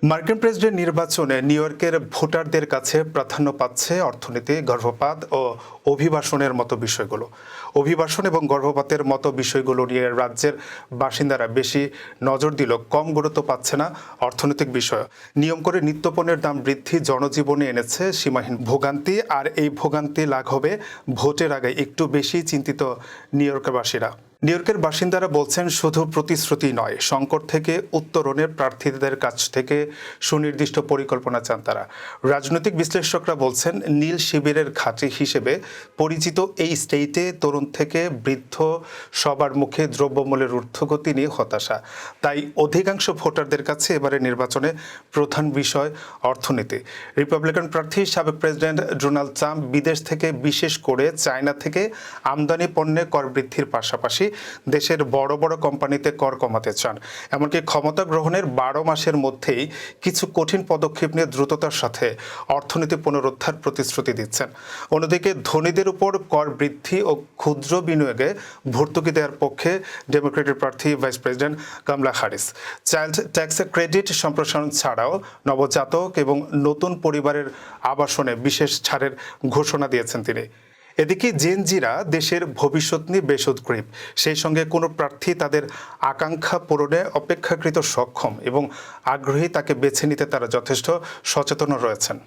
মার্কিন প্রেসিডেন্ট নির্বাচনে নিউ ইয়র্কের ভোটারদের কাছে প্রাধান্য পাচ্ছে অর্থনীতি, গর্ভপাত ও অভিবাসনের মতো বিষয়গুলো। অভিবাসন এবং গর্ভপাতের মতো বিষয়গুলো নিয়ে রাজ্যের বাসিন্দারা বেশি নজর দিলেও কম গুরুত্ব পাচ্ছে না অর্থনৈতিক বিষয়। নিয়ম করে নিত্যপণ্যের দাম বৃদ্ধি জনজীবনে এনেছে সীমাহীন ভোগান্তি, আর এই ভোগান্তি লাঘবে ভোটের আগে একটু বেশি চিন্তিত নিউ ইয়র্কবাসীরা। নিউ ইয়র্কের বাসিন্দারা বলছেন, শুধু প্রতিশ্রুতি নয়, সংকট থেকে উত্তরণের প্রার্থীদের কাছ থেকে সুনির্দিষ্ট পরিকল্পনা চান তারা। রাজনৈতিক বিশ্লেষকরা বলছেন, নীল শিবিরের ঘাঁটি হিসেবে পরিচিত এই স্টেটে তরুণ থেকে বৃদ্ধ সবার মুখে দ্রব্যমূল্যের ঊর্ধ্বগতি নিয়ে হতাশা। তাই অধিকাংশ ভোটারদের কাছে এবারে নির্বাচনে প্রধান বিষয় অর্থনীতি। রিপাবলিকান প্রার্থী সাবেক প্রেসিডেন্ট ডোনাল্ড ট্রাম্প বিদেশ থেকে, বিশেষ করে চায়না থেকে আমদানি পণ্যে কর বৃদ্ধির পাশাপাশি দেশের বড় বড় কোম্পানিতে কর কমাতে চান। এমনকি ক্ষমতা গ্রহণের 12 মাসের মধ্যেই কিছু কঠিন পদক্ষেপ নিয়ে দ্রুততার সাথে অর্থনীতি পুনরুদ্ধার প্রতিশ্রুতি দিচ্ছেন। অন্যদিকে ধনীদের উপর কর বৃদ্ধি ও ক্ষুদ্র বিনিয়োগে ভর্তুকি দেওয়ার পক্ষে ডেমোক্রেটিক প্রার্থী ভাইস প্রেসিডেন্ট কামলা হ্যারিস। চাইল্ড ট্যাক্স ক্রেডিট সম্প্রসারণ ছাড়াও নবজাতক এবং নতুন পরিবারের আবাসনে বিশেষ ছাড়ের ঘোষণা দিয়েছেন তিনি। এদিকে জেনজিরা দেশের ভবিষ্যৎ নিয়ে বেশ উদ্গ্রীব। সেই সঙ্গে কোনো প্রার্থী তাদের আকাঙ্ক্ষা পূরণে অপেক্ষাকৃত সক্ষম এবং আগ্রহী, তাকে বেছে নিতে তারা যথেষ্ট সচেতন রয়েছেন।